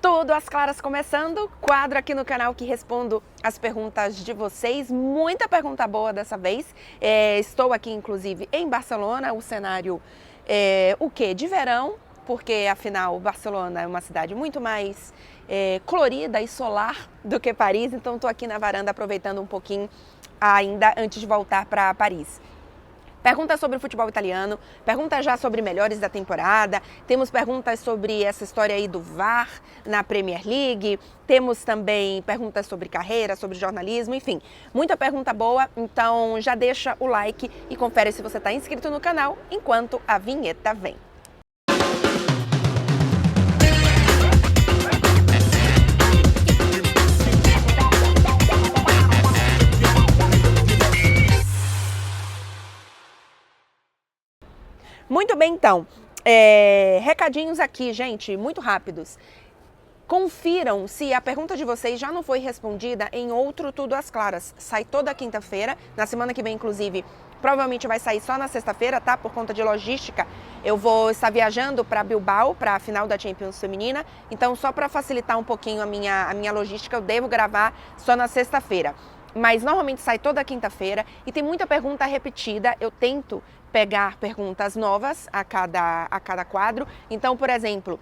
Tudo às claras começando, quadro aqui no canal que respondo as perguntas de vocês, muita pergunta boa dessa vez. Estou aqui inclusive em Barcelona, o cenário de verão, porque afinal Barcelona é uma cidade muito mais colorida e solar do que Paris, então estou aqui na varanda aproveitando um pouquinho ainda antes de voltar para Paris. Perguntas sobre o futebol italiano, perguntas já sobre melhores da temporada, temos perguntas sobre essa história aí do VAR na Premier League, temos também perguntas sobre carreira, sobre jornalismo, enfim, muita pergunta boa, então já deixa o like e confere se você está inscrito no canal enquanto a vinheta vem. Muito bem, então, recadinhos aqui, gente, muito rápidos. Confiram se a pergunta de vocês já não foi respondida em outro Tudo às Claras. Sai toda quinta-feira, na semana que vem, inclusive, provavelmente vai sair só na sexta-feira, tá? Por conta de logística, eu vou estar viajando para Bilbao, para a final da Champions Feminina. Então, só para facilitar um pouquinho a minha logística, eu devo gravar só na sexta-feira. Mas normalmente sai toda quinta-feira e tem muita pergunta repetida. Eu tento pegar perguntas novas a cada quadro. Então, por exemplo,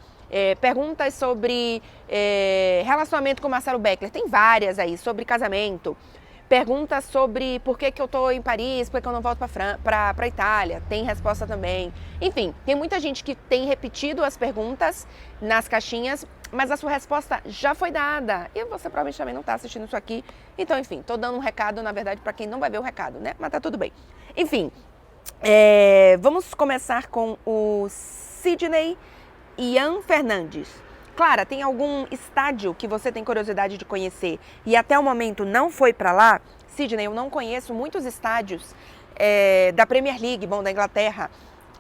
perguntas sobre relacionamento com Marcelo Beckler. Tem várias aí, sobre casamento. Perguntas sobre por que eu estou em Paris, por que eu não volto para a Itália. Tem resposta também. Enfim, tem muita gente que tem repetido as perguntas nas caixinhas, mas a sua resposta já foi dada. E você provavelmente também não está assistindo isso aqui. Então, enfim, estou dando um recado, na verdade, para quem não vai ver o recado, né? Mas tá tudo bem. Enfim, vamos começar com o Sidney Ian Fernandes. Clara, tem algum estádio que você tem curiosidade de conhecer e até o momento não foi para lá? Sidney, eu não conheço muitos estádios da Premier League, da Inglaterra,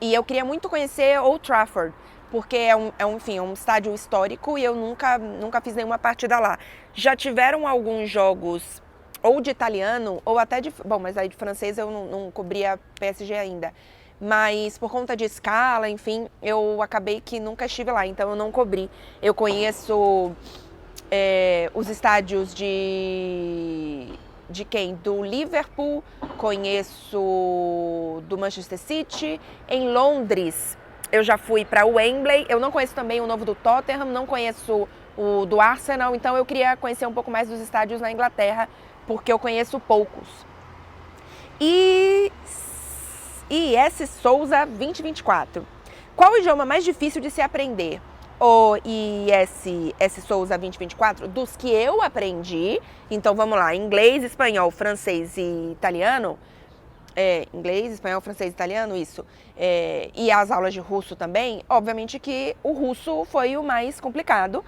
e eu queria muito conhecer Old Trafford, porque é um estádio histórico e eu nunca fiz nenhuma partida lá. Já tiveram alguns jogos ou de italiano ou até de... Bom, mas aí de francês eu não cobria PSG ainda. Mas por conta de escala, enfim, eu acabei que nunca estive lá, então eu não cobri. Eu conheço os estádios de quem? Do Liverpool, conheço do Manchester City. Em Londres, eu já fui para o Wembley. Eu não conheço também o novo do Tottenham, não conheço o do Arsenal, então eu queria conhecer um pouco mais dos estádios na Inglaterra, porque eu conheço poucos. IS Souza 2024. Qual o idioma mais difícil de se aprender? O IS Souza 2024, dos que eu aprendi, então vamos lá, inglês, espanhol, francês e italiano, inglês, espanhol, francês e italiano, isso, e as aulas de russo também, obviamente que o russo foi o mais complicado.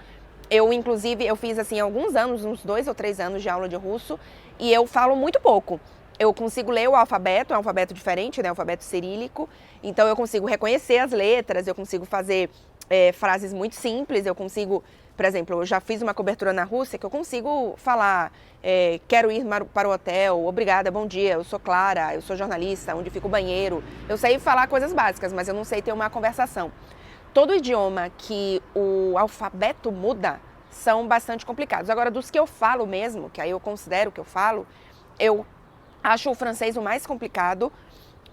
Inclusive, eu fiz assim alguns anos, uns 2 ou 3 anos de aula de russo, e eu falo muito pouco. Eu consigo ler o alfabeto, é um alfabeto diferente, né? Alfabeto cirílico. Então eu consigo reconhecer as letras, eu consigo fazer frases muito simples, eu consigo, por exemplo, eu já fiz uma cobertura na Rússia que eu consigo falar, quero ir para o hotel, obrigada, bom dia, eu sou Clara, eu sou jornalista, onde fica o banheiro. Eu sei falar coisas básicas, mas eu não sei ter uma conversação. Todo idioma que o alfabeto muda são bastante complicados. Agora, dos que eu falo mesmo, que aí eu considero que eu falo, eu acho o francês o mais complicado,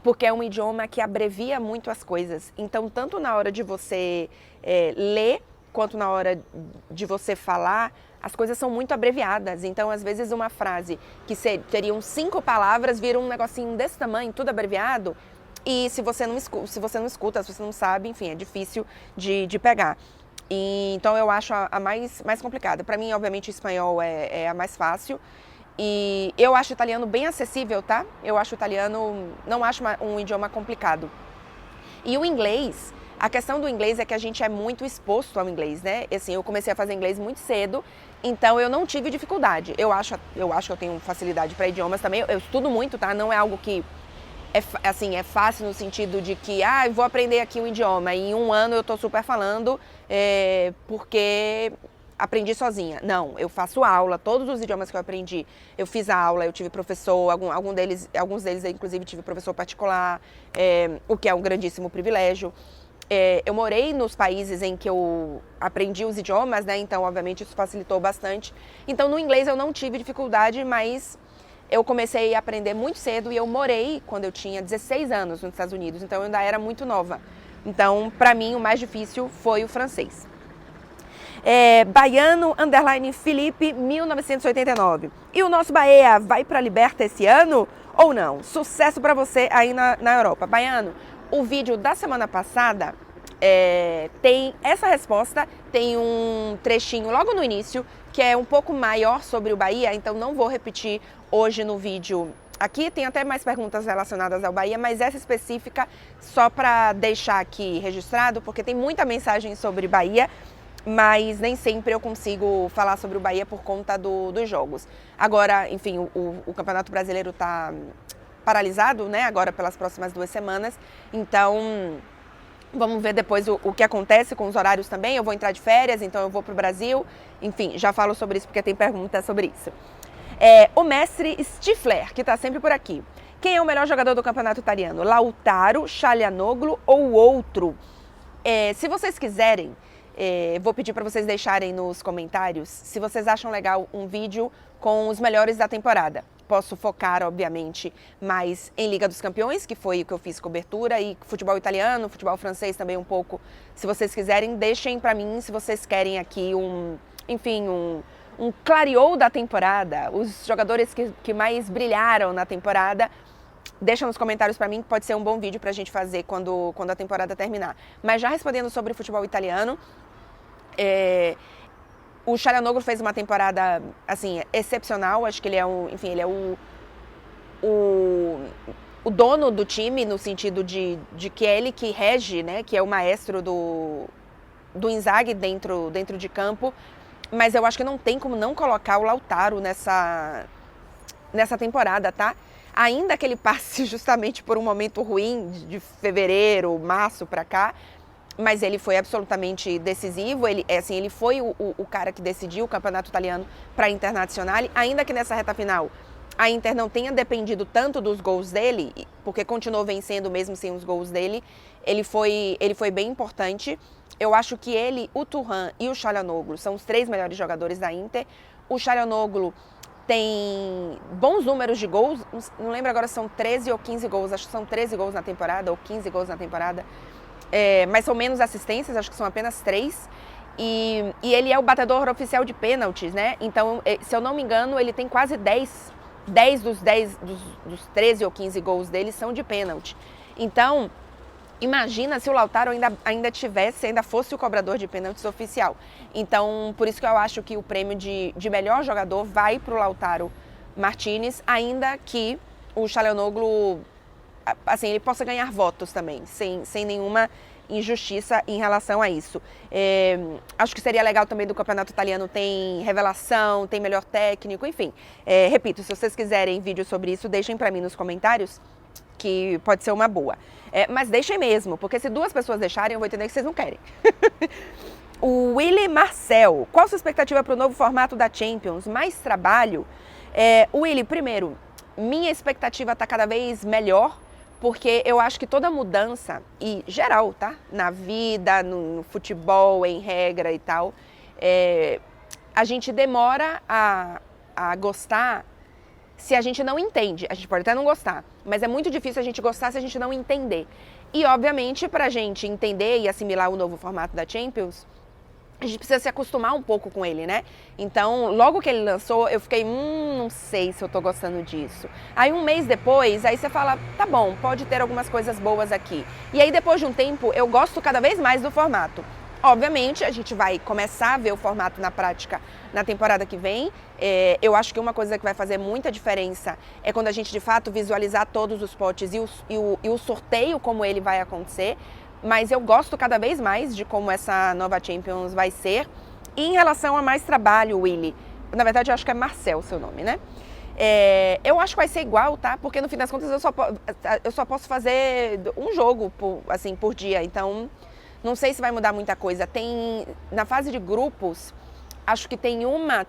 porque é um idioma que abrevia muito as coisas. Então, tanto na hora de você ler, quanto na hora de você falar, as coisas são muito abreviadas. Então, às vezes, uma frase que teriam 5 palavras vira um negocinho desse tamanho, tudo abreviado. E se você não escuta, se você não sabe, enfim, é difícil de pegar. Então, eu acho a mais complicada. Para mim, obviamente, o espanhol é a mais fácil. E eu acho o italiano bem acessível, tá? Eu acho o italiano, não acho um idioma complicado. E o inglês, a questão do inglês é que a gente é muito exposto ao inglês, né? Assim, eu comecei a fazer inglês muito cedo, então eu não tive dificuldade. Eu acho que eu tenho facilidade para idiomas também. Eu estudo muito, tá? Não é algo que é fácil no sentido de que, eu vou aprender aqui um idioma e em 1 ano eu tô super falando, porque aprendi sozinha. Não, eu faço aula, todos os idiomas que eu aprendi, eu fiz aula, eu tive professor, alguns deles inclusive tive professor particular, o que é um grandíssimo privilégio. Eu morei nos países em que eu aprendi os idiomas, né? Então, obviamente, isso facilitou bastante. Então, no inglês eu não tive dificuldade, mas eu comecei a aprender muito cedo e eu morei quando eu tinha 16 anos nos Estados Unidos. Então, eu ainda era muito nova. Então, para mim, o mais difícil foi o francês. Baiano, Felipe, 1989. E o nosso Bahia vai para a Liberta esse ano ou não? Sucesso para você aí na Europa. Baiano, o vídeo da semana passada tem essa resposta, tem um trechinho logo no início, que é um pouco maior sobre o Bahia, então não vou repetir hoje no vídeo. Aqui tem até mais perguntas relacionadas ao Bahia, mas essa específica só para deixar aqui registrado, porque tem muita mensagem sobre Bahia, mas nem sempre eu consigo falar sobre o Bahia por conta dos jogos. Agora, enfim, o Campeonato Brasileiro está paralisado, né, agora pelas próximas 2 semanas, então vamos ver depois o que acontece com os horários também. Eu vou entrar de férias, então eu vou para o Brasil, enfim, já falo sobre isso porque tem perguntas sobre isso. O mestre Stifler, que está sempre por aqui. Quem é o melhor jogador do campeonato italiano? Lautaro, Çalhanoğlu ou outro? Se vocês quiserem, vou pedir para vocês deixarem nos comentários se vocês acham legal um vídeo com os melhores da temporada. Posso focar, obviamente, mais em Liga dos Campeões, que foi o que eu fiz cobertura, e futebol italiano, futebol francês também um pouco. Se vocês quiserem, deixem para mim se vocês querem aqui um clareou da temporada, os jogadores que mais brilharam na temporada. Deixa nos comentários para mim que pode ser um bom vídeo para a gente fazer quando a temporada terminar. Mas já respondendo sobre o futebol italiano, o Çalhanoğlu fez uma temporada assim excepcional. Acho que ele é o dono do time, no sentido de que é ele que rege, né? Que é o maestro do Inzaghi dentro de campo. Mas eu acho que não tem como não colocar o Lautaro nessa temporada, tá? Ainda que ele passe justamente por um momento ruim de fevereiro, março para cá, mas ele foi absolutamente decisivo. Ele foi o cara que decidiu o campeonato italiano para a Internazionale, ainda que nessa reta final a Inter não tenha dependido tanto dos gols dele, porque continuou vencendo mesmo sem os gols dele. Ele foi bem importante. Eu acho que ele, o Thuram e o Çalhanoğlu são os 3 melhores jogadores da Inter. O Çalhanoğlu tem bons números de gols, não lembro agora se são 13 ou 15 gols, acho que são 13 gols na temporada ou 15 gols na temporada, mas são menos assistências, acho que são apenas 3. E ele é o batedor oficial de pênaltis, né? Então, se eu não me engano, ele tem quase 10 dos 13 ou 15 gols dele são de pênalti. Então, imagina se o Lautaro ainda fosse o cobrador de pênaltis oficial. Então, por isso que eu acho que o prêmio de melhor jogador vai para o Lautaro Martinez, ainda que o Çalhanoğlu, assim, ele possa ganhar votos também, sem nenhuma injustiça em relação a isso. Acho que seria legal também do campeonato italiano, tem revelação, tem melhor técnico, enfim. Repito, se vocês quiserem vídeo sobre isso, deixem para mim nos comentários, que pode ser uma boa. Mas deixem mesmo, porque se 2 pessoas deixarem, eu vou entender que vocês não querem. O Willy Marcel, qual a sua expectativa para o novo formato da Champions? Mais trabalho? Willy, primeiro, minha expectativa está cada vez melhor, porque eu acho que toda mudança, e geral, tá? Na vida, no futebol, em regra e tal, a gente demora a gostar se a gente não entende. A gente pode até não gostar, mas é muito difícil a gente gostar se a gente não entender. E, obviamente, para a gente entender e assimilar o novo formato da Champions, a gente precisa se acostumar um pouco com ele, né? Então, logo que ele lançou, eu fiquei, não sei se eu tô gostando disso. Aí, um mês depois, aí você fala, tá bom, pode ter algumas coisas boas aqui. E aí, depois de um tempo, eu gosto cada vez mais do formato. Obviamente, a gente vai começar a ver o formato na prática na temporada que vem. Eu acho que uma coisa que vai fazer muita diferença é quando a gente, de fato, visualizar todos os potes e o sorteio, como ele vai acontecer. Mas eu gosto cada vez mais de como essa nova Champions vai ser. E em relação a mais trabalho, Willy, na verdade eu acho que é Marcel seu nome, né? Eu acho que vai ser igual, tá? Porque no fim das contas eu só posso fazer um jogo por dia, então não sei se vai mudar muita coisa. Na fase de grupos, acho que tem uma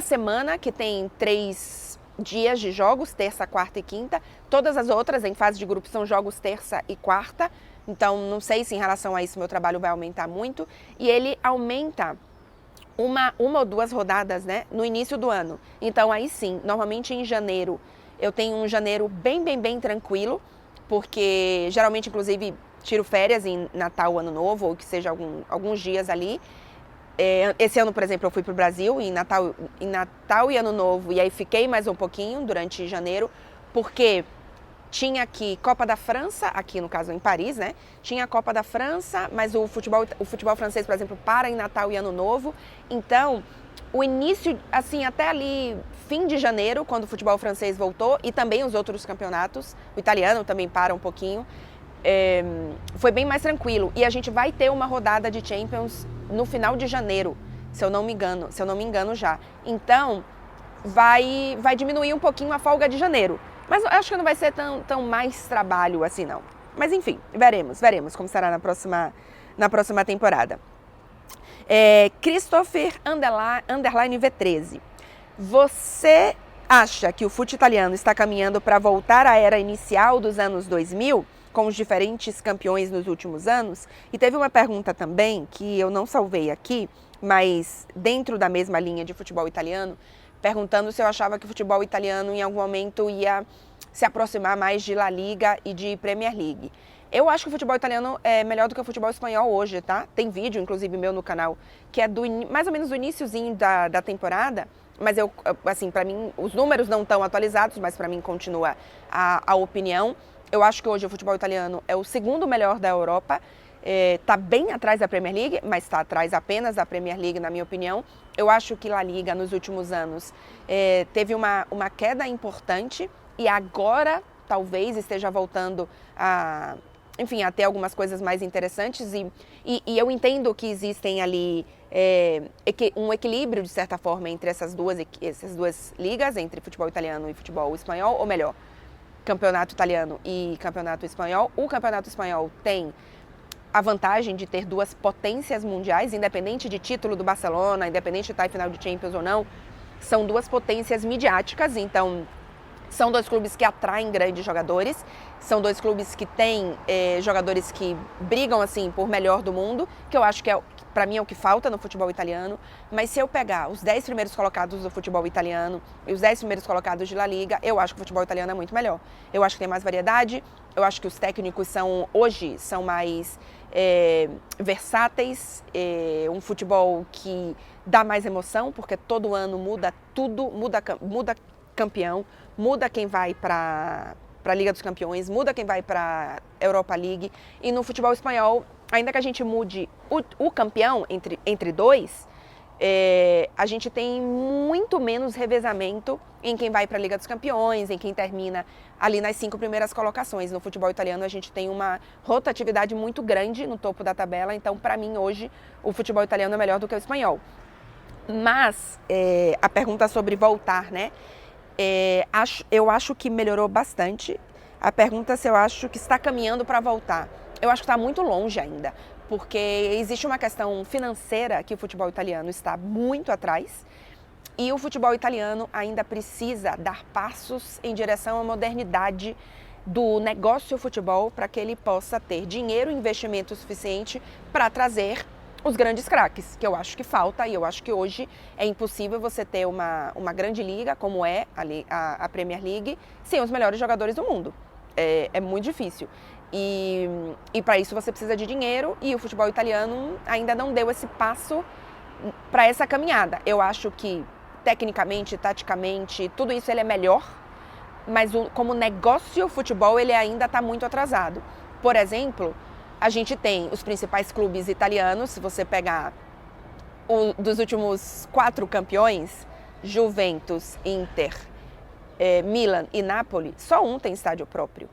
semana que tem 3 dias de jogos, terça, quarta e quinta. Todas as outras em fase de grupo são jogos terça e quarta. Então, não sei se em relação a isso meu trabalho vai aumentar muito. E ele aumenta uma ou duas rodadas, né, no início do ano. Então, aí sim, normalmente em janeiro, eu tenho um janeiro bem tranquilo, porque geralmente, inclusive, tiro férias em Natal, Ano Novo, ou que seja alguns dias ali. Esse ano, por exemplo, eu fui para o Brasil em Natal e Ano Novo, e aí fiquei mais um pouquinho durante janeiro, porque tinha aqui Copa da França, aqui no caso em Paris, né? Tinha a Copa da França, mas o futebol francês, por exemplo, para em Natal e Ano Novo. Então, o início, assim, até ali, fim de janeiro, quando o futebol francês voltou, e também os outros campeonatos, o italiano também para um pouquinho, foi bem mais tranquilo. E a gente vai ter uma rodada de Champions no final de janeiro, se eu não me engano já. Então, vai diminuir um pouquinho a folga de janeiro. Mas eu acho que não vai ser tão mais trabalho assim, não. Mas enfim, veremos como será na próxima temporada. Christopher underline V13. Você acha que o futebol italiano está caminhando para voltar à era inicial dos anos 2000, com os diferentes campeões nos últimos anos? E teve uma pergunta também, que eu não salvei aqui, mas dentro da mesma linha de futebol italiano, perguntando se eu achava que o futebol italiano em algum momento ia se aproximar mais de La Liga e de Premier League. Eu acho que o futebol italiano é melhor do que o futebol espanhol hoje, tá? Tem vídeo, inclusive, meu no canal, que é mais ou menos do iniciozinho da temporada, mas assim, para mim, os números não estão atualizados, mas para mim continua a opinião. Eu acho que hoje o futebol italiano é o segundo melhor da Europa. Está bem atrás da Premier League, mas está atrás apenas da Premier League, na minha opinião. Eu acho que La Liga, nos últimos anos, teve uma queda importante e agora talvez esteja voltando a ter algumas coisas mais interessantes. E eu entendo que existem ali um equilíbrio, de certa forma, entre essas duas ligas, entre futebol italiano e futebol espanhol, ou melhor, campeonato italiano e campeonato espanhol. O campeonato espanhol tem a vantagem de ter duas potências mundiais, independente de título do Barcelona, independente de estar em final de Champions ou não, são duas potências midiáticas, então são dois clubes que atraem grandes jogadores, são dois clubes que têm jogadores que brigam assim por melhor do mundo, que eu acho que para mim é o que falta no futebol italiano. Mas se eu pegar os 10 primeiros colocados do futebol italiano e os 10 primeiros colocados de La Liga, eu acho que o futebol italiano é muito melhor. Eu acho que tem mais variedade, eu acho que os técnicos hoje são mais versáteis, um futebol que dá mais emoção, porque todo ano muda tudo, muda campeão, muda quem vai para a Liga dos Campeões, muda quem vai para a Europa League. E no futebol espanhol, ainda que a gente mude o campeão entre dois, a gente tem muito menos revezamento em quem vai para a Liga dos Campeões, em quem termina ali nas 5 primeiras colocações. No futebol italiano, a gente tem uma rotatividade muito grande no topo da tabela. Então, para mim, hoje, o futebol italiano é melhor do que o espanhol. Mas a pergunta sobre voltar, né? Eu acho que melhorou bastante. A pergunta se eu acho que está caminhando para voltar. Eu acho que está muito longe ainda, porque existe uma questão financeira que o futebol italiano está muito atrás e o futebol italiano ainda precisa dar passos em direção à modernidade do negócio futebol para que ele possa ter dinheiro e investimento suficiente para trazer os grandes craques, que eu acho que falta. E eu acho que hoje é impossível você ter uma grande liga, como é a Premier League, sem os melhores jogadores do mundo. É muito difícil. E para isso você precisa de dinheiro, e o futebol italiano ainda não deu esse passo para essa caminhada. Eu acho que tecnicamente, taticamente, tudo isso ele é melhor, mas como negócio, o futebol ele ainda está muito atrasado. Por exemplo, a gente tem os principais clubes italianos, se você pegar dos últimos 4 campeões, Juventus, Inter, Milan e Napoli, só um tem estádio próprio.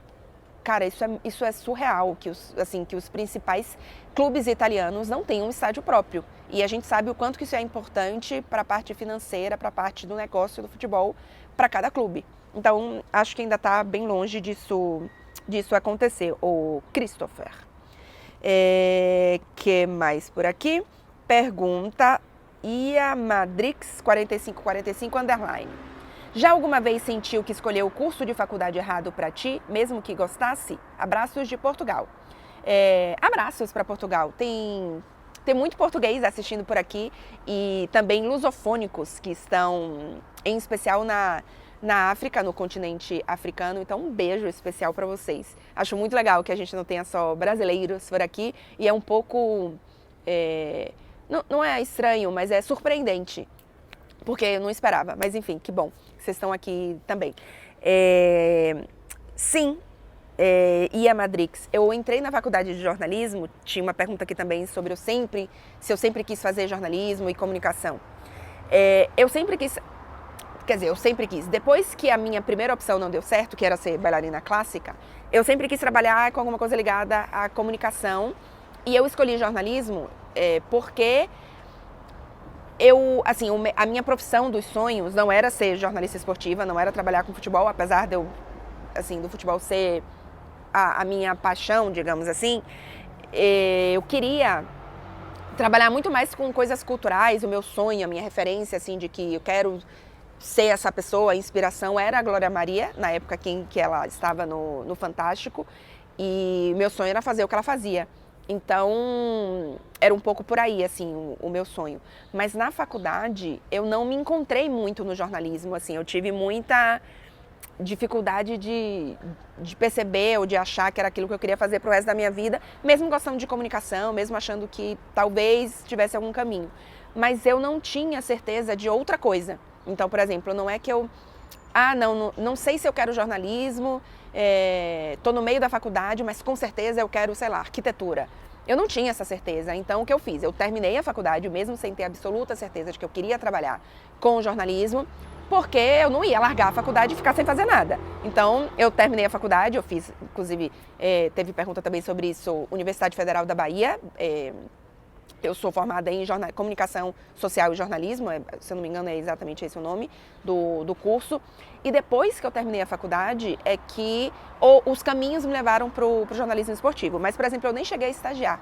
Cara, isso é surreal, que os principais clubes italianos não têm um estádio próprio. E a gente sabe o quanto que isso é importante para a parte financeira, para a parte do negócio do futebol, para cada clube. Então, acho que ainda está bem longe disso acontecer. O Christopher. Que mais por aqui? Pergunta Iamadrix 4545 _. Já alguma vez sentiu que escolheu o curso de faculdade errado para ti, mesmo que gostasse? Abraços de Portugal. Abraços para Portugal. Tem muito português assistindo por aqui e também lusofônicos que estão, em especial na África, no continente africano. Então, um beijo especial para vocês. Acho muito legal que a gente não tenha só brasileiros por aqui e é um pouco... não é estranho, mas é surpreendente, porque eu não esperava. Mas enfim, que bom que vocês estão aqui também. Sim, Ia Madrix, eu entrei na faculdade de jornalismo, tinha uma pergunta aqui também sobre se eu sempre quis fazer jornalismo e comunicação. Eu sempre quis, depois que a minha primeira opção não deu certo, que era ser bailarina clássica, eu sempre quis trabalhar com alguma coisa ligada à comunicação e eu escolhi jornalismo porque a minha profissão dos sonhos não era ser jornalista esportiva, não era trabalhar com futebol, apesar do futebol ser a minha paixão, digamos assim. Eu queria trabalhar muito mais com coisas culturais. O meu sonho, a minha referência, assim, de que eu quero ser essa pessoa, a inspiração era a Glória Maria, na época que ela estava no Fantástico, e meu sonho era fazer o que ela fazia. Então, era um pouco por aí, assim, o meu sonho. Mas na faculdade, eu não me encontrei muito no jornalismo, assim, eu tive muita dificuldade de perceber ou de achar que era aquilo que eu queria fazer pro resto da minha vida, mesmo gostando de comunicação, mesmo achando que talvez tivesse algum caminho. Mas eu não tinha certeza de outra coisa. Então, por exemplo, não é que eu... não sei se eu quero jornalismo, tô no meio da faculdade, mas com certeza eu quero, sei lá, arquitetura. Eu não tinha essa certeza, então o que eu fiz? Eu terminei a faculdade, mesmo sem ter absoluta certeza de que eu queria trabalhar com jornalismo, porque eu não ia largar a faculdade e ficar sem fazer nada. Então, eu terminei a faculdade, eu fiz, inclusive, teve pergunta também sobre isso, Universidade Federal da Bahia. Eu sou formada em comunicação social e jornalismo, se eu não me engano é exatamente esse o nome do curso. E depois que eu terminei a faculdade é que os caminhos me levaram para o jornalismo esportivo. Mas, por exemplo, eu nem cheguei a estagiar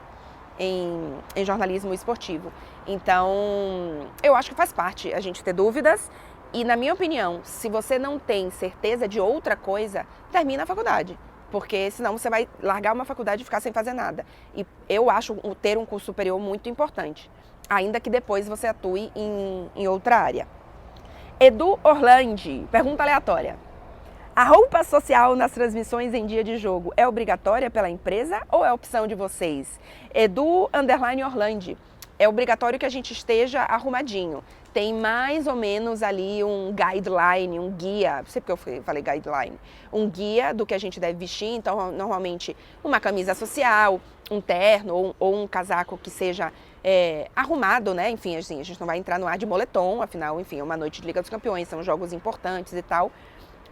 em jornalismo esportivo. Então, eu acho que faz parte a gente ter dúvidas. E, na minha opinião, se você não tem certeza de outra coisa, termina a faculdade. Porque senão você vai largar uma faculdade e ficar sem fazer nada. E eu acho ter um curso superior muito importante, ainda que depois você atue em outra área. Edu Orlandi, pergunta aleatória. A roupa social nas transmissões em dia de jogo é obrigatória pela empresa ou é opção de vocês? Edu_Orlandi. É obrigatório que a gente esteja arrumadinho. Tem mais ou menos ali um guideline, um guia, não sei porque eu falei guideline, um guia do que a gente deve vestir. Então, normalmente, uma camisa social, um terno ou um casaco que seja arrumado, né? Enfim, assim, a gente não vai entrar no ar de moletom, afinal, enfim, é uma noite de Liga dos Campeões, são jogos importantes e tal.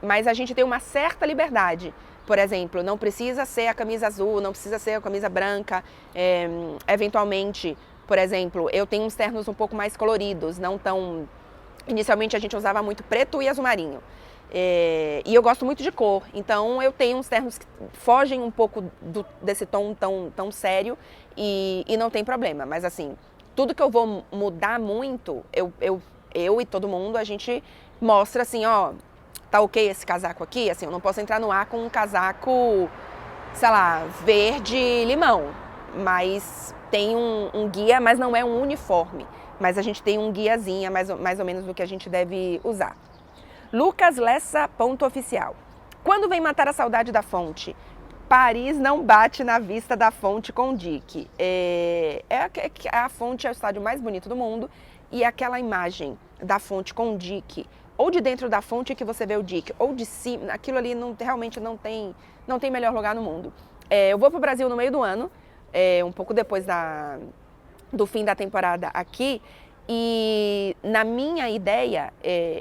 Mas a gente tem uma certa liberdade. Por exemplo, não precisa ser a camisa azul, não precisa ser a camisa branca, eventualmente... Por exemplo, eu tenho uns ternos um pouco mais coloridos, não tão... Inicialmente a gente usava muito preto e azul marinho. E eu gosto muito de cor, então eu tenho uns ternos que fogem um pouco desse tom tão sério e não tem problema. Mas assim, tudo que eu vou mudar muito, eu e todo mundo, a gente mostra assim, ó, tá ok esse casaco aqui? Assim, eu não posso entrar no ar com um casaco, sei lá, verde-limão, mas... Tem um guia, mas não é um uniforme. Mas a gente tem um guiazinho, mais ou menos do que a gente deve usar. Lucas Lessa, _oficial. Quando vem matar a saudade da fonte? Paris não bate na vista da fonte com o Dick. A fonte é o estádio mais bonito do mundo. E aquela imagem da fonte com o Dick, ou de dentro da fonte que você vê o Dick, ou de cima, aquilo ali realmente não tem melhor lugar no mundo. Eu vou para o Brasil no meio do ano, um pouco depois do fim da temporada aqui, e na minha ideia,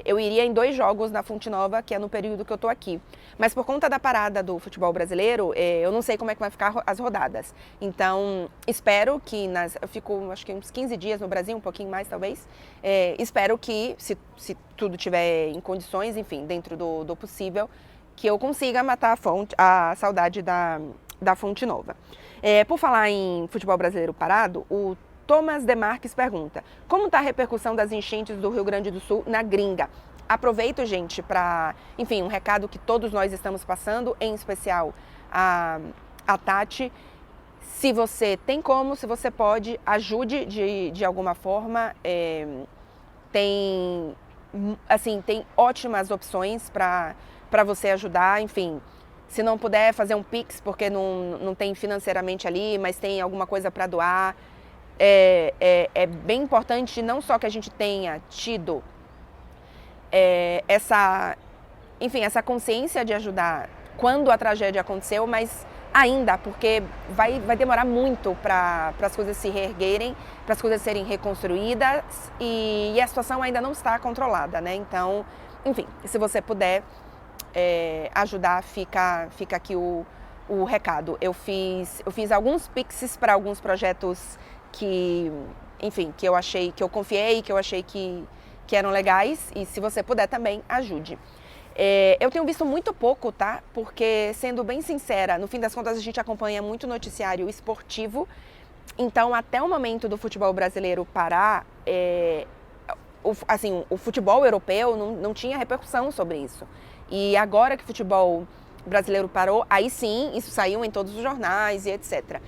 eu iria em 2 jogos na Fonte Nova, que é no período que eu tô aqui. Mas por conta da parada do futebol brasileiro, eu não sei como é que vai ficar as rodadas. Então, espero que eu fico, acho que uns 15 dias no Brasil, um pouquinho mais talvez. Espero que, se tudo tiver em condições, enfim, dentro do possível, que eu consiga matar a saudade da Fonte Nova. Por falar em futebol brasileiro parado, o Thomas Demarques pergunta: como está a repercussão das enchentes do Rio Grande do Sul na gringa? Aproveito, gente, para, enfim, um recado que todos nós estamos passando, em especial a Tati. Se você tem como, se você pode, ajude de alguma forma. Tem ótimas opções para você ajudar, enfim. Se não puder fazer um Pix, porque não tem financeiramente ali, mas tem alguma coisa para doar. É bem importante não só que a gente tenha tido essa consciência de ajudar quando a tragédia aconteceu, mas ainda, porque vai demorar muito para as coisas se reerguerem, para as coisas serem reconstruídas e a situação ainda não está controlada, né? Então, enfim, se você puder ajudar, fica aqui o recado. Eu fiz alguns Pixes para alguns projetos que eu achei, que eu confiei, que eu achei que eram legais, e se você puder também, ajude. Eu tenho visto muito pouco, tá? Porque, sendo bem sincera, no fim das contas a gente acompanha muito noticiário esportivo, então até o momento do futebol brasileiro parar, o futebol europeu não tinha repercussão sobre isso. E agora que o futebol brasileiro parou, aí sim, isso saiu em todos os jornais e etc.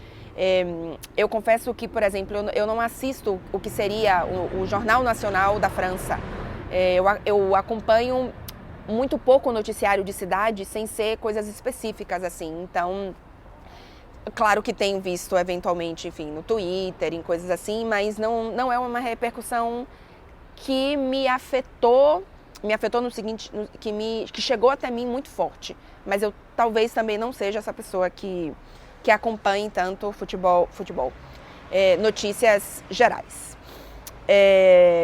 Eu confesso que, por exemplo, eu não assisto o que seria o Jornal Nacional da França. Eu acompanho muito pouco noticiário de cidade, sem ser coisas específicas, assim. Então, claro que tenho visto, eventualmente, enfim, no Twitter, em coisas assim, mas não é uma repercussão que me afetou no seguinte, que chegou até mim muito forte. Mas eu talvez também não seja essa pessoa que acompanhe tanto futebol. Notícias gerais.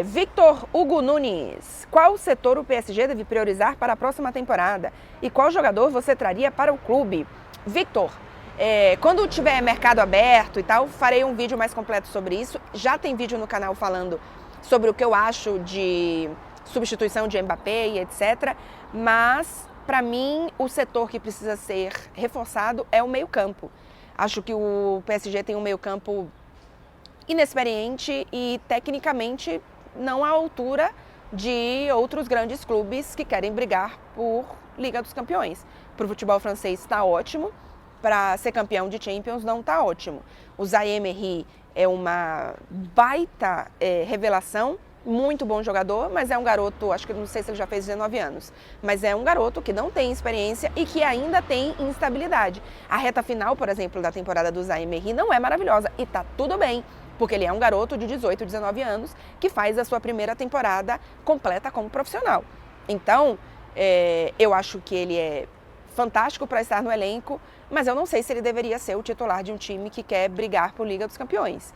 Victor Hugo Nunes, qual setor o PSG deve priorizar para a próxima temporada? E qual jogador você traria para o clube? Victor, quando tiver mercado aberto e tal, farei um vídeo mais completo sobre isso. Já tem vídeo no canal falando sobre o que eu acho de substituição de Mbappé e etc. Mas, para mim, o setor que precisa ser reforçado é o meio-campo. Acho que o PSG tem um meio-campo inexperiente e tecnicamente não à altura de outros grandes clubes que querem brigar por Liga dos Campeões. Para o futebol francês está ótimo, para ser campeão de Champions não está ótimo. O Zaïre Emery é uma baita revelação, muito bom jogador, mas é um garoto, acho que não sei se ele já fez 19 anos, mas é um garoto que não tem experiência e que ainda tem instabilidade. A reta final, por exemplo, da temporada do Zaïre Emery não é maravilhosa e tá tudo bem, porque ele é um garoto de 18, 19 anos que faz a sua primeira temporada completa como profissional. Então, eu acho que ele é fantástico para estar no elenco, mas eu não sei se ele deveria ser o titular de um time que quer brigar por Liga dos Campeões.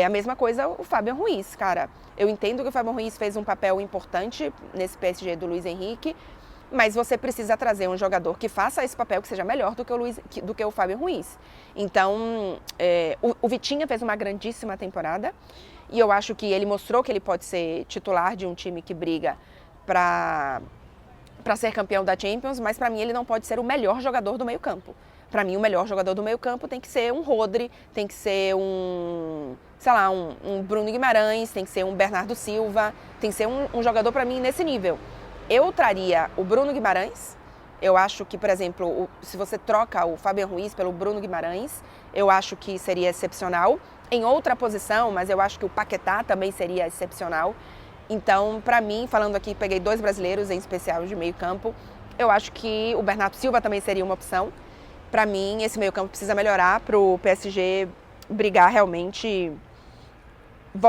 A mesma coisa o Fábio Ruiz, cara. Eu entendo que o Fábio Ruiz fez um papel importante nesse PSG do Luiz Henrique, mas você precisa trazer um jogador que faça esse papel, que seja melhor do que o Fábio Ruiz. Então, o Vitinha fez uma grandíssima temporada e eu acho que ele mostrou que ele pode ser titular de um time que briga para ser campeão da Champions, mas para mim ele não pode ser o melhor jogador do meio-campo. Para mim, o melhor jogador do meio-campo tem que ser um Rodri, tem que ser um Bruno Guimarães, tem que ser um Bernardo Silva, tem que ser um jogador para mim nesse nível. Eu traria o Bruno Guimarães. Eu acho que, por exemplo, se você troca o Fábio Ruiz pelo Bruno Guimarães, eu acho que seria excepcional. Em outra posição, mas eu acho que o Paquetá também seria excepcional. Então, para mim, falando aqui, peguei 2 brasileiros em especial de meio campo, eu acho que o Bernardo Silva também seria uma opção. Para mim, esse meio campo precisa melhorar para o PSG brigar realmente,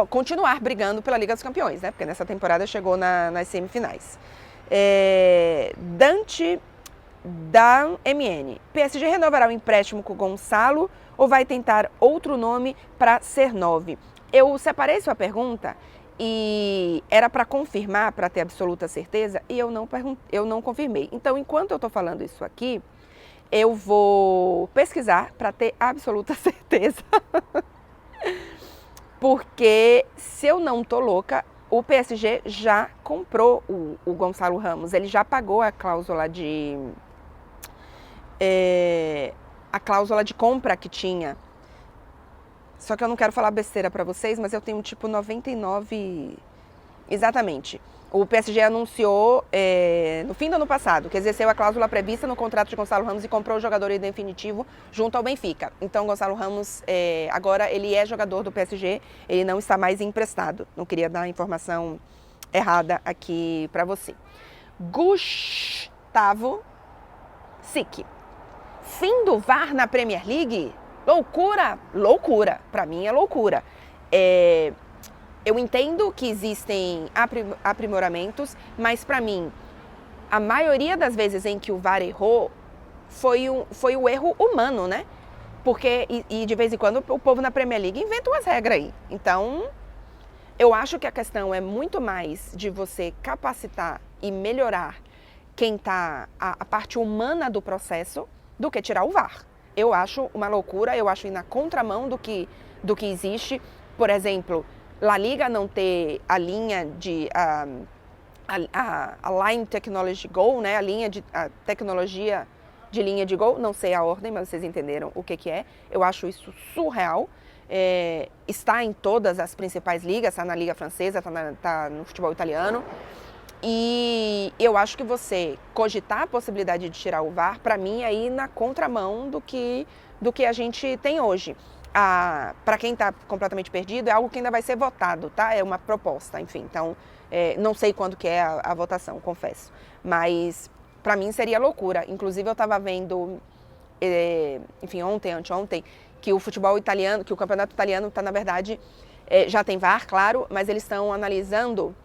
continuar brigando pela Liga dos Campeões, né? Porque nessa temporada chegou nas semifinais. Dante da MN. PSG renovará o empréstimo com o Gonçalo ou vai tentar outro nome para ser 9? Eu separei sua pergunta e era para confirmar, para ter absoluta certeza, e eu não confirmei. Então, enquanto eu estou falando isso aqui, eu vou pesquisar para ter absoluta certeza. Porque, se eu não tô louca, o PSG já comprou o Gonçalo Ramos. Ele já pagou a cláusula de compra que tinha. Só que eu não quero falar besteira para vocês, mas eu tenho tipo 99 Exatamente. O PSG anunciou no fim do ano passado que exerceu a cláusula prevista no contrato de Gonçalo Ramos e comprou o jogador em definitivo junto ao Benfica. Então, Gonçalo Ramos, agora ele é jogador do PSG, ele não está mais emprestado. Não queria dar a informação errada aqui para você. Gustavo Sick. Fim do VAR na Premier League? Loucura? Loucura. Para mim é loucura. Eu entendo que existem aprimoramentos, mas para mim, a maioria das vezes em que o VAR errou foi o erro humano, né? Porque, e de vez em quando, o povo na Premier League inventa umas regras aí. Então, eu acho que a questão é muito mais de você capacitar e melhorar quem tá a parte humana do processo do que tirar o VAR. Eu acho uma loucura, eu acho ir na contramão do que existe. Por exemplo, La Liga não ter a linha de a Line Technology Goal, né? A tecnologia de linha de gol, não sei a ordem, mas vocês entenderam o que é. Eu acho isso surreal. Está em todas as principais ligas, está na Liga Francesa, está no futebol italiano. E eu acho que você cogitar a possibilidade de tirar o VAR, para mim, é ir na contramão do que a gente tem hoje. Para quem está completamente perdido, é algo que ainda vai ser votado, tá? É uma proposta, enfim. Então, não sei quando que é a votação, confesso. Mas, para mim, seria loucura. Inclusive, eu estava vendo, enfim, anteontem, que o futebol italiano, que o campeonato italiano está, na verdade, já tem VAR, claro, mas eles estão analisando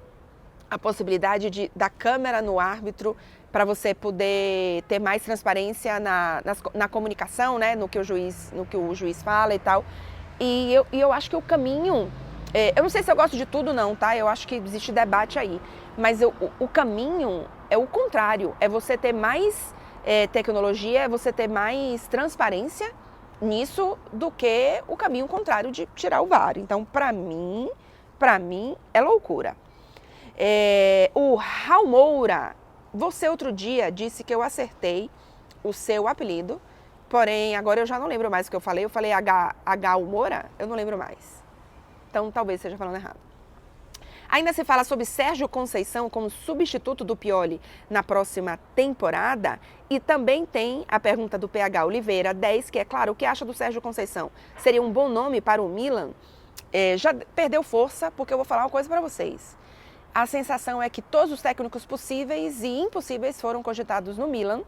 a possibilidade da câmera no árbitro para você poder ter mais transparência na comunicação, né, no que o juiz fala e tal. E eu acho que o caminho, eu não sei se eu gosto de tudo não, tá? Eu acho que existe debate aí, mas o caminho é o contrário, é você ter mais tecnologia, é você ter mais transparência nisso do que o caminho contrário de tirar o VAR. Então, para mim é loucura. O Raul Moura, você outro dia disse que eu acertei o seu apelido, porém agora eu já não lembro mais o que eu falei H Moura? Eu não lembro mais. Então talvez esteja falando errado. Ainda se fala sobre Sérgio Conceição como substituto do Pioli na próxima temporada. E também tem a pergunta do PH Oliveira 10, que é claro, o que acha do Sérgio Conceição? Seria um bom nome para o Milan? Já perdeu força, porque eu vou falar uma coisa para vocês. A sensação é que todos os técnicos possíveis e impossíveis foram cogitados no Milan.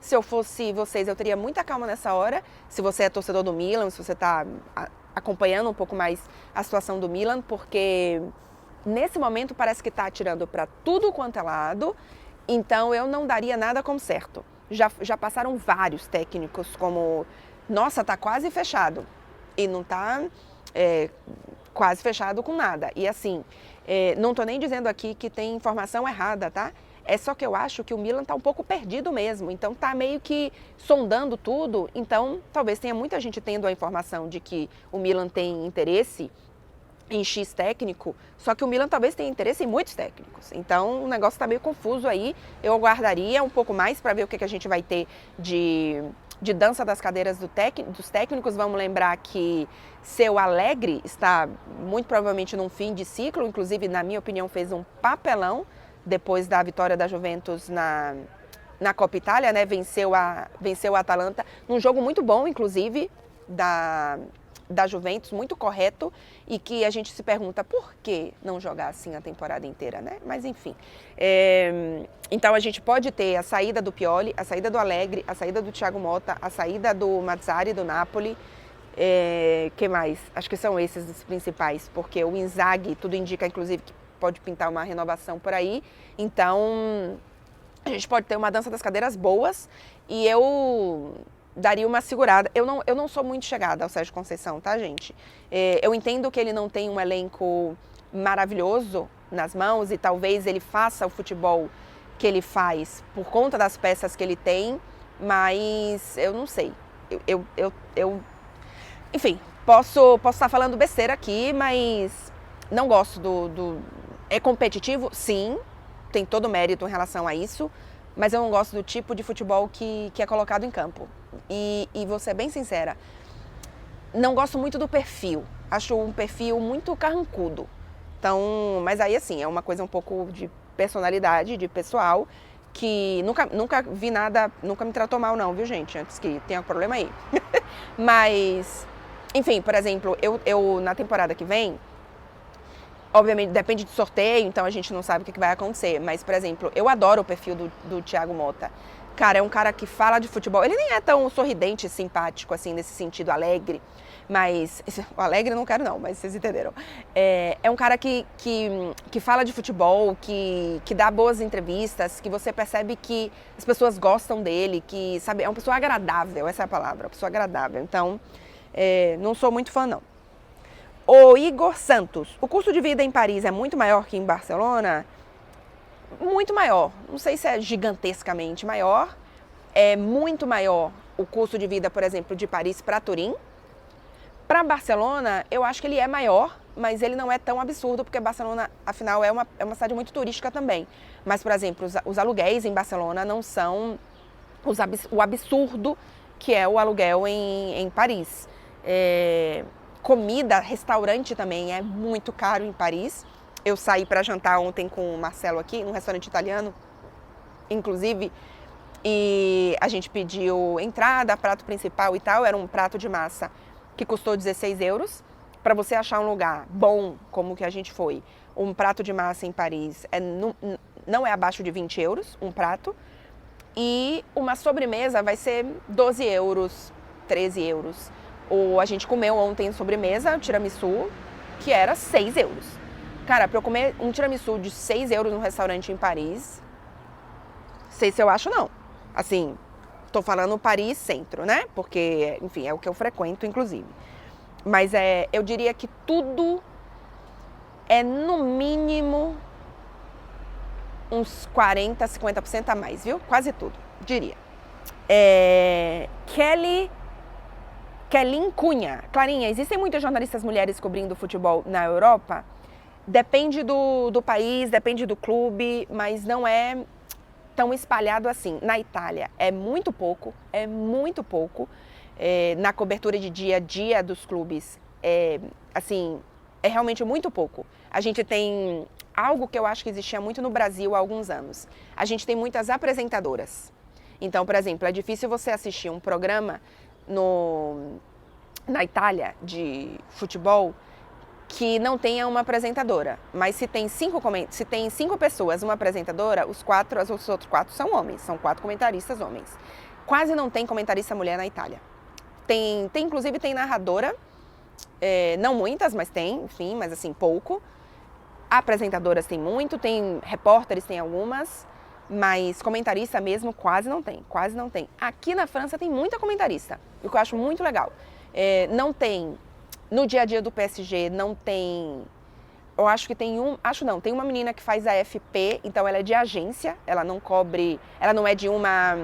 Se eu fosse vocês, eu teria muita calma nessa hora. Se você é torcedor do Milan, se você está acompanhando um pouco mais a situação do Milan, porque nesse momento parece que está atirando para tudo quanto é lado. Então eu não daria nada como certo. Já passaram vários técnicos como, nossa, está quase fechado. E não está quase fechado com nada. E assim, não estou nem dizendo aqui que tem informação errada, tá? É só que eu acho que o Milan está um pouco perdido mesmo. Então está meio que sondando tudo. Então talvez tenha muita gente tendo a informação de que o Milan tem interesse em X técnico, só que o Milan talvez tenha interesse em muitos técnicos. Então o negócio está meio confuso aí. Eu aguardaria um pouco mais para ver o que a gente vai ter de dança das cadeiras dos técnicos. Vamos lembrar que seu Allegri está muito provavelmente num fim de ciclo, inclusive, na minha opinião, fez um papelão depois da vitória da Juventus na Copa Itália, né? Venceu a Atalanta, num jogo muito bom, inclusive, da Juventus, muito correto, e que a gente se pergunta por que não jogar assim a temporada inteira, né? Mas enfim. Então a gente pode ter a saída do Pioli, a saída do Allegri, a saída do Thiago Motta, a saída do Mazzarri, do Napoli. Que mais? Acho que são esses os principais, porque o Inzaghi, tudo indica, inclusive, que pode pintar uma renovação por aí. Então a gente pode ter uma dança das cadeiras boas, e eu daria uma segurada. Eu não sou muito chegada ao Sérgio Conceição, tá, gente? Eu entendo que ele não tem um elenco maravilhoso nas mãos, e talvez ele faça o futebol que ele faz por conta das peças que ele tem, mas eu não sei. Enfim, posso estar falando besteira aqui, mas não gosto É competitivo? Sim, tem todo o mérito em relação a isso, mas eu não gosto do tipo de futebol que é colocado em campo. E vou ser bem sincera, não gosto muito do perfil. Acho um perfil muito carrancudo. Então, mas aí assim, é uma coisa um pouco de personalidade, de pessoal, que nunca vi nada, nunca me tratou mal não, viu gente? Antes que tenha um problema aí. Mas, enfim, por exemplo, eu na temporada que vem, obviamente depende de sorteio, então a gente não sabe o que vai acontecer. Mas, por exemplo, eu adoro o perfil do Thiago Motta. Cara, é um cara que fala de futebol. Ele nem é tão sorridente e simpático, assim, nesse sentido, alegre. Mas, alegre eu não quero não, mas vocês entenderam. É um cara que fala de futebol, que dá boas entrevistas, que você percebe que as pessoas gostam dele, que, sabe, é uma pessoa agradável, essa é a palavra, uma pessoa agradável. Então, não sou muito fã, não. O Igor Santos, o custo de vida em Paris é muito maior que em Barcelona? Muito maior, não sei se é gigantescamente maior, é muito maior o custo de vida, por exemplo, de Paris para Turim. Para Barcelona, eu acho que ele é maior, mas ele não é tão absurdo, porque Barcelona, afinal, é uma cidade muito turística também. Mas, por exemplo, os aluguéis em Barcelona não são o absurdo que é o aluguel em Paris. Comida, restaurante também é muito caro em Paris. Eu saí para jantar ontem com o Marcelo aqui, num restaurante italiano, inclusive, e a gente pediu entrada, prato principal e tal, era um prato de massa que custou 16 euros. Para você achar um lugar bom, como que a gente foi, um prato de massa em Paris não é abaixo de 20 euros, um prato. E uma sobremesa vai ser 12 euros, 13 euros. A gente comeu ontem sobremesa, tiramisu, que era 6 euros. Cara, para eu comer um tiramisu de 6 euros num restaurante em Paris, não sei se eu acho não. Assim, tô falando Paris centro, né? Porque, enfim, é o que eu frequento, inclusive. Mas eu diria que tudo é no mínimo uns 40%, 50% a mais, viu? Quase tudo, diria. Kelly Cunha. Clarinha, existem muitas jornalistas mulheres cobrindo futebol na Europa? Depende do país, depende do clube, mas não é tão espalhado assim. Na Itália é muito pouco, na cobertura de dia a dia dos clubes, é realmente muito pouco. A gente tem algo que eu acho que existia muito no Brasil há alguns anos. A gente tem muitas apresentadoras. Então, por exemplo, é difícil você assistir um programa na Itália de futebol que não tenha uma apresentadora. Mas se tem 5 pessoas, uma apresentadora, os outros 4 são homens, são 4 comentaristas homens. Quase não tem comentarista mulher na Itália. Inclusive tem narradora, não muitas, mas tem, enfim, mas assim, pouco. Apresentadoras tem muito, tem repórteres, tem algumas, mas comentarista mesmo quase não tem. Aqui na França tem muita comentarista, o que eu acho muito legal. Não tem, no dia a dia do PSG, não tem, eu acho que tem tem uma menina que faz a FP, então ela é de agência, ela não é de uma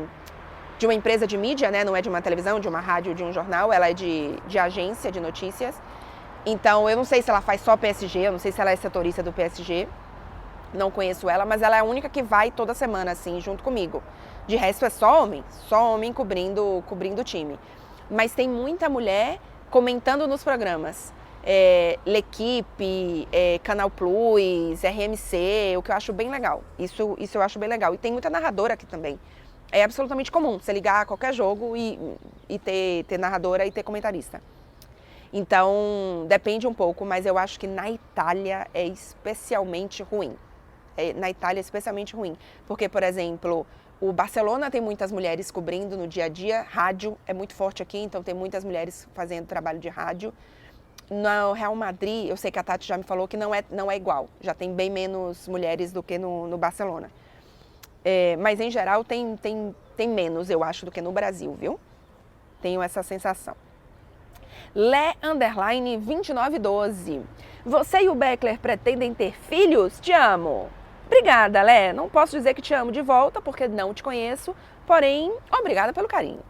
empresa de mídia, né? Não é de uma televisão, de uma rádio, de um jornal, ela é de agência de notícias. Então, eu não sei se ela faz só PSG, eu não sei se ela é setorista do PSG, não conheço ela, mas ela é a única que vai toda semana, assim, junto comigo. De resto, é só homem cobrindo o time. Mas tem muita mulher comentando nos programas. L'Equipe, Canal Plus, RMC, o que eu acho bem legal. Isso eu acho bem legal. E tem muita narradora aqui também. É absolutamente comum você ligar a qualquer jogo e ter narradora e ter comentarista. Então, depende um pouco, mas eu acho que na Itália é especialmente ruim. Porque, por exemplo, o Barcelona tem muitas mulheres cobrindo no dia a dia, rádio é muito forte aqui, então tem muitas mulheres fazendo trabalho de rádio. No Real Madrid, eu sei que a Tati já me falou que não é igual, já tem bem menos mulheres do que no Barcelona. Mas, em geral, tem menos, eu acho, do que no Brasil, viu? Tenho essa sensação. Lé_2912. Você e o Beckler pretendem ter filhos? Te amo. Obrigada, Lé. Não posso dizer que te amo de volta, porque não te conheço. Porém, obrigada pelo carinho.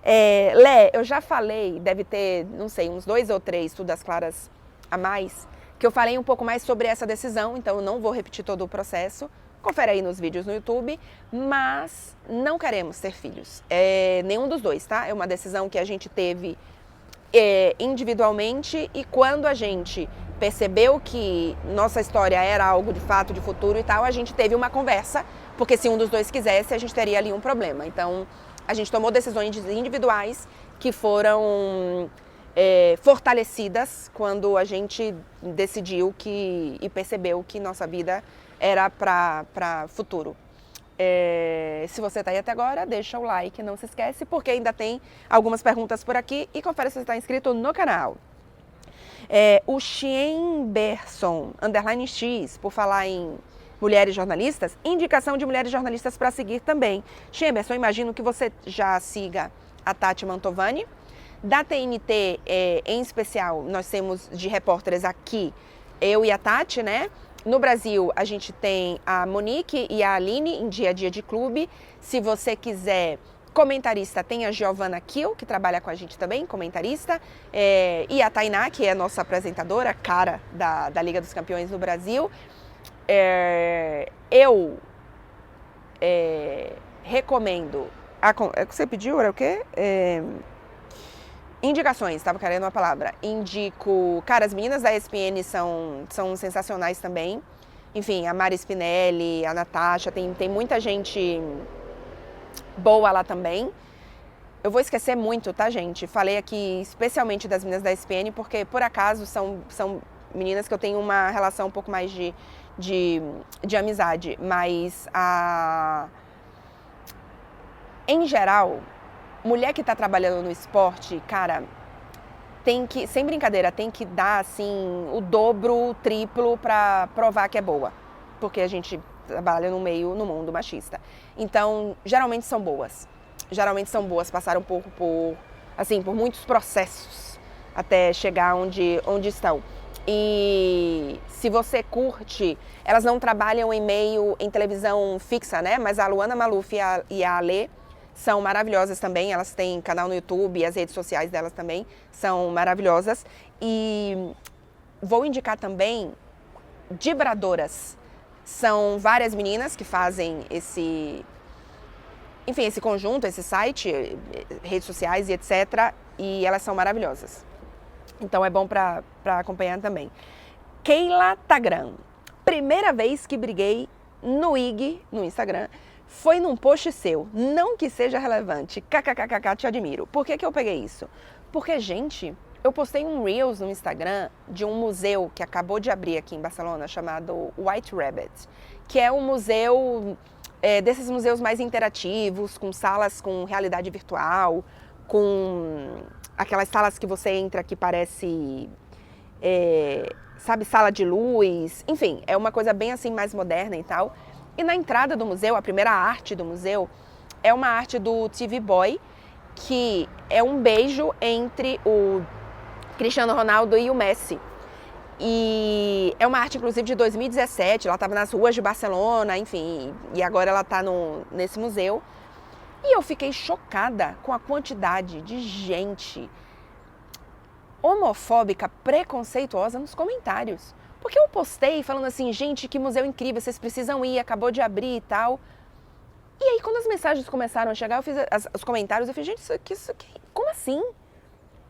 Lé, eu já falei, deve ter, não sei, uns 2 ou 3 Estudas Claras a mais, que eu falei um pouco mais sobre essa decisão, então eu não vou repetir todo o processo. Confere aí nos vídeos no YouTube, mas não queremos ter filhos. Nenhum dos dois, tá? É uma decisão que a gente teve individualmente, e quando a gente percebeu que nossa história era algo de fato, de futuro e tal, a gente teve uma conversa, porque se um dos dois quisesse, a gente teria ali um problema. Então, a gente tomou decisões individuais que foram fortalecidas quando a gente decidiu e percebeu que nossa vida era para futuro. Se você está aí até agora, deixa o like, não se esquece, porque ainda tem algumas perguntas por aqui e confere se você está inscrito no canal. O Xiemberson, _X, por falar em mulheres jornalistas, indicação de mulheres jornalistas para seguir também. Xiemberson, imagino que você já siga a Tati Mantovani. Da TNT, em especial, nós temos de repórteres aqui, eu e a Tati, né? No Brasil, a gente tem a Monique e a Aline em Dia a Dia de Clube. Se você quiser comentarista, tem a Giovana Kiel, que trabalha com a gente também, comentarista. E a Tainá, que é a nossa apresentadora, cara da Liga dos Campeões no Brasil. Eu recomendo... O que você pediu era o quê? Indicações, estava querendo uma palavra. Indico... Cara, as meninas da ESPN são sensacionais também. Enfim, a Mari Spinelli, a Natasha, tem muita gente boa lá também. Eu vou esquecer muito, tá, gente? Falei aqui especialmente das meninas da ESPN, porque, por acaso, são meninas que eu tenho uma relação um pouco mais de amizade. Mas, em geral... Mulher que está trabalhando no esporte, cara, tem que, sem brincadeira, tem que dar, assim, o dobro, o triplo para provar que é boa. Porque a gente trabalha no mundo machista. Então, geralmente são boas. Passaram por muitos processos até chegar onde estão. E se você curte, elas não trabalham em televisão fixa, né? Mas a Luana Maluf e a Alê são maravilhosas também, elas têm canal no YouTube, as redes sociais delas também são maravilhosas. E vou indicar também Dibradoras. São várias meninas que fazem esse conjunto, esse site, redes sociais e etc. E elas são maravilhosas. Então é bom para acompanhar também. Keila Tagran. Primeira vez que briguei no IG, no Instagram, foi num post seu, não que seja relevante, kkkk, te admiro. Por que eu peguei isso? Porque, gente, eu postei um Reels no Instagram de um museu que acabou de abrir aqui em Barcelona, chamado White Rabbit, que é um museu, desses museus mais interativos, com salas com realidade virtual, com aquelas salas que você entra que parece, sala de luz, enfim, é uma coisa bem assim, mais moderna e tal. E na entrada do museu, a primeira arte do museu, é uma arte do TV Boy, que é um beijo entre o Cristiano Ronaldo e o Messi. E é uma arte, inclusive, de 2017, ela estava nas ruas de Barcelona, enfim, e agora ela está nesse museu. E eu fiquei chocada com a quantidade de gente homofóbica, preconceituosa nos comentários. Porque eu postei falando assim, gente, que museu incrível, vocês precisam ir, acabou de abrir e tal. E aí, quando as mensagens começaram a chegar, eu fiz os comentários, eu falei, gente, isso aqui, como assim?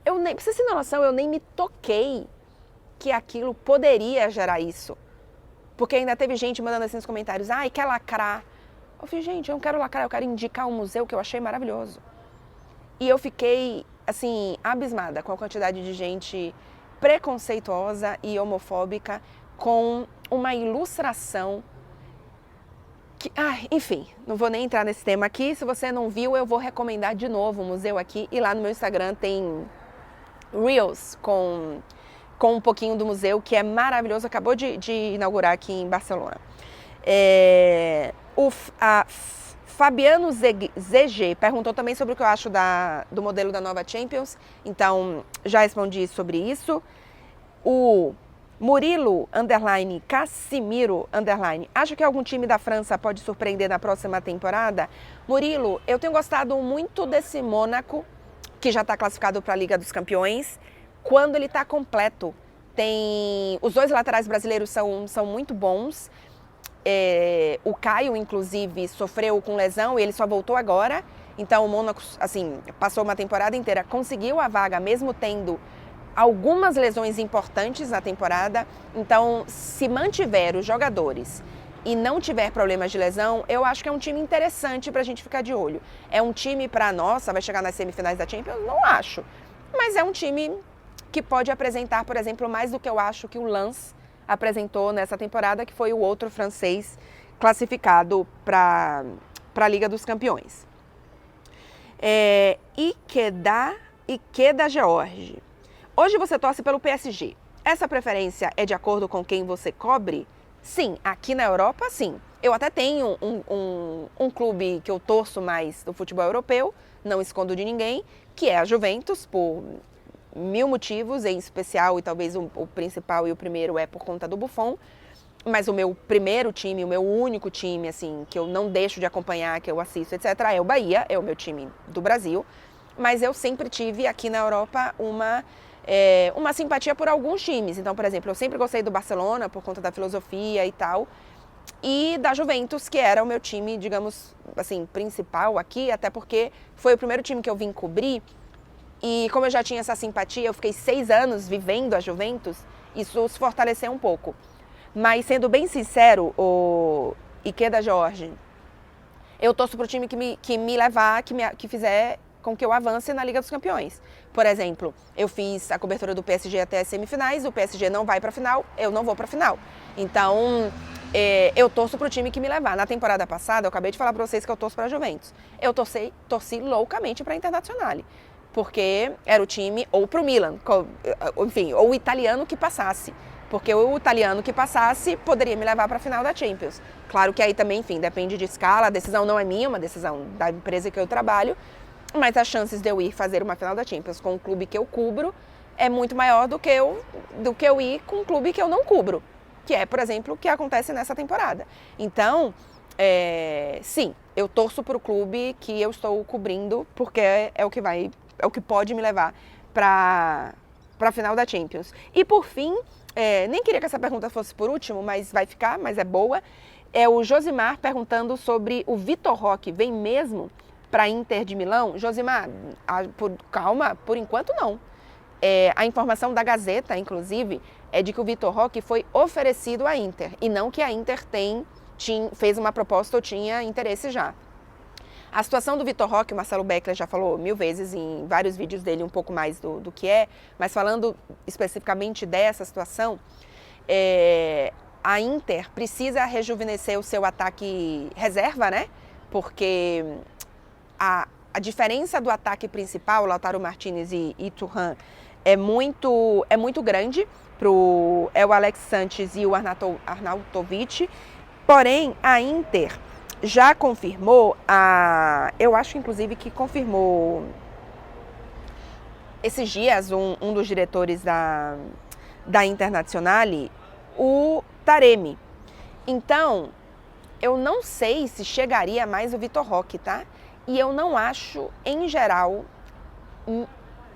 Pra vocês terem noção, eu nem me toquei que aquilo poderia gerar isso. Porque ainda teve gente mandando assim nos comentários, ai, quer lacrar. Eu falei, gente, eu não quero lacrar, eu quero indicar um museu que eu achei maravilhoso. E eu fiquei, assim, abismada com a quantidade de gente preconceituosa e homofóbica com uma ilustração que, enfim, não vou nem entrar nesse tema aqui. Se você não viu, eu vou recomendar de novo o museu aqui. E lá no meu Instagram tem Reels com um pouquinho do museu, que é maravilhoso. Acabou de inaugurar aqui em Barcelona. Fabiano ZG perguntou também sobre o que eu acho do modelo da nova Champions. Então, já respondi sobre isso. O Murilo, Casimiro, acho que algum time da França pode surpreender na próxima temporada? Murilo, eu tenho gostado muito desse Mônaco, que já está classificado para a Liga dos Campeões, quando ele está completo. Os dois laterais brasileiros são muito bons. O Caio, inclusive, sofreu com lesão e ele só voltou agora. Então o Mônaco, assim, passou uma temporada inteira, conseguiu a vaga, mesmo tendo algumas lesões importantes na temporada. Então, se mantiver os jogadores e não tiver problemas de lesão, eu acho que é um time interessante para a gente ficar de olho. É um time para, nossa, vai chegar nas semifinais da Champions? Não acho. Mas é um time que pode apresentar, por exemplo, mais do que eu acho que o Lens apresentou nessa temporada, que foi o outro francês classificado para a Liga dos Campeões. Ikeda George. Hoje você torce pelo PSG. Essa preferência é de acordo com quem você cobre? Sim, aqui na Europa, sim. Eu até tenho um clube que eu torço mais do futebol europeu, não escondo de ninguém, que é a Juventus, por mil motivos, em especial, e talvez o principal e o primeiro é por conta do Buffon. Mas o meu primeiro time, o meu único time, assim, que eu não deixo de acompanhar, que eu assisto, etc., é o Bahia, é o meu time do Brasil. Mas eu sempre tive aqui na Europa uma simpatia por alguns times. Então, por exemplo, eu sempre gostei do Barcelona por conta da filosofia e tal. E da Juventus, que era o meu time, digamos assim, principal aqui, até porque foi o primeiro time que eu vim cobrir. E como eu já tinha essa simpatia, eu fiquei 6 anos vivendo a Juventus, isso se fortaleceu um pouco. Mas, sendo bem sincero, o Ikeda George, eu torço pro time que me levar, que fizer com que eu avance na Liga dos Campeões. Por exemplo, eu fiz a cobertura do PSG até as semifinais, o PSG não vai pra final, eu não vou pra final. Então, eu torço pro time que me levar. Na temporada passada, eu acabei de falar pra vocês que eu torço pra Juventus. Eu torci loucamente pra Internazionale, porque era o time, ou pro Milan, enfim, ou o italiano que passasse. Porque o italiano que passasse poderia me levar para a final da Champions. Claro que aí também, enfim, depende de escala, a decisão não é minha, uma decisão da empresa que eu trabalho, mas as chances de eu ir fazer uma final da Champions com o clube que eu cubro é muito maior do que eu ir com um clube que eu não cubro, que é, por exemplo, o que acontece nessa temporada. Então, sim, eu torço para o clube que eu estou cobrindo, porque é o que pode me levar para a final da Champions. E por fim, nem queria que essa pergunta fosse por último, mas vai ficar, mas é boa. É o Josimar perguntando sobre o Vitor Roque. Vem mesmo para Inter de Milão? Josimar, calma, por enquanto não. A informação da Gazeta, inclusive, é de que o Vitor Roque foi oferecido à Inter, e não que a Inter fez uma proposta ou tinha interesse já. A situação do Vitor Roque, o Marcelo Beckler já falou 1000 vezes em vários vídeos dele um pouco mais do que mas falando especificamente dessa situação, a Inter precisa rejuvenescer o seu ataque reserva, né? Porque a diferença do ataque principal, Lautaro Martinez e Thuram, é muito grande o Alex Sanches e o Arnautovic. Porém, a Inter já confirmou, eu acho inclusive que confirmou esses dias um dos diretores da Internazionale, o Taremi. Então, eu não sei se chegaria mais o Vitor Roque, tá? E eu não acho, em geral,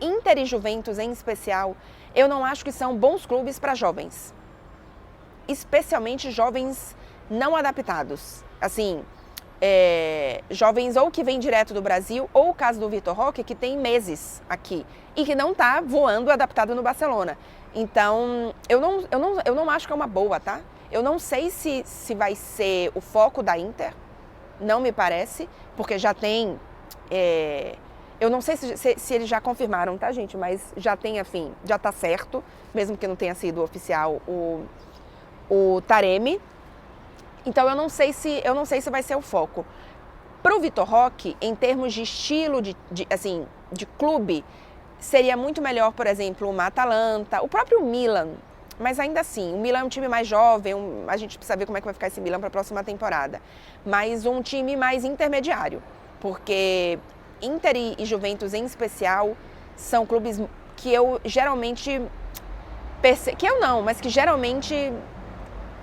Inter e Juventus em especial, eu não acho que são bons clubes para jovens. Especialmente jovens não adaptados. Assim, jovens ou que vêm direto do Brasil, ou o caso do Vitor Roque, que tem meses aqui e que não está voando adaptado no Barcelona. Então, eu não acho que é uma boa, tá? Eu não sei se vai ser o foco da Inter, não me parece, porque já tem... eu não sei se eles já confirmaram, tá, gente? Mas já tem, enfim, já tá certo, mesmo que não tenha sido oficial, o Taremi. Então, eu não sei se vai ser o foco. Para o Vitor Roque, em termos de estilo, de clube, seria muito melhor, por exemplo, uma Atalanta, o próprio Milan. Mas ainda assim, o Milan é um time mais jovem, a gente precisa ver como é que vai ficar esse Milan para a próxima temporada. Mas um time mais intermediário, porque Inter e Juventus em especial são clubes que eu geralmente... mas que geralmente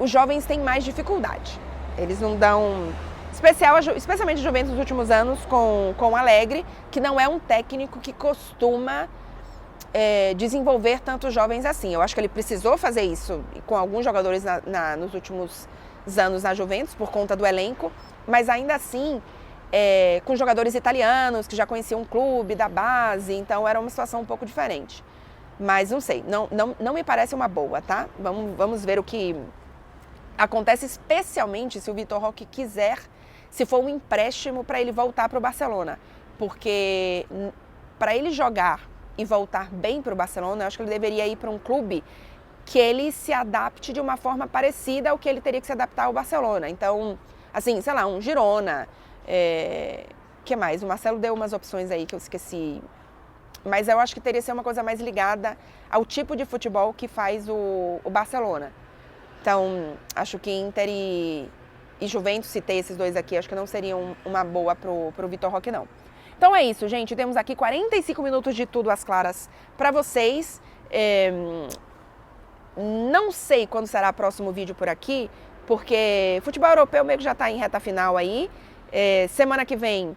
os jovens têm mais dificuldade. Eles não dão... Especialmente Juventus nos últimos anos com o Allegri, que não é um técnico que costuma desenvolver tantos jovens assim. Eu acho que ele precisou fazer isso com alguns jogadores nos últimos anos na Juventus, por conta do elenco, mas ainda assim, com jogadores italianos que já conheciam o clube da base, então era uma situação um pouco diferente. Mas não sei, não me parece uma boa, tá? Vamos ver o que acontece, especialmente se o Vitor Roque quiser, se for um empréstimo para ele voltar para o Barcelona. Porque para ele jogar e voltar bem para o Barcelona, eu acho que ele deveria ir para um clube que ele se adapte de uma forma parecida ao que ele teria que se adaptar ao Barcelona. Então, assim, sei lá, um Girona, que mais? O Marcelo deu umas opções aí que eu esqueci, mas eu acho que teria que ser uma coisa mais ligada ao tipo de futebol que faz o Barcelona. Então, acho que Inter e Juventus, citei esses dois aqui, acho que não seriam uma boa pro Vitor Roque, não. Então é isso, gente. Temos aqui 45 minutos de tudo às claras para vocês. Não sei quando será o próximo vídeo por aqui, porque futebol europeu meio que já está em reta final aí. Semana que vem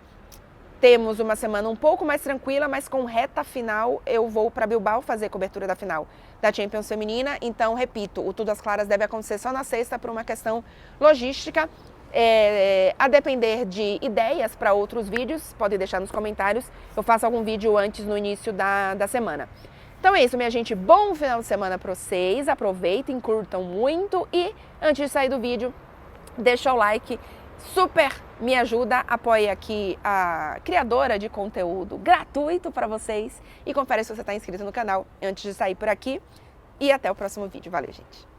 temos uma semana um pouco mais tranquila, mas com reta final eu vou para Bilbao fazer cobertura da final da Champions Feminina. Então, repito, o Tudo às Claras deve acontecer só na sexta por uma questão logística. A depender de ideias para outros vídeos, pode deixar nos comentários. Eu faço algum vídeo antes, no início da semana. Então é isso, minha gente. Bom final de semana para vocês. Aproveitem, curtam muito. E antes de sair do vídeo, deixa o like. Super me ajuda. Apoie aqui a criadora de conteúdo gratuito para vocês. E confere se você está inscrito no canal antes de sair por aqui. E até o próximo vídeo. Valeu, gente.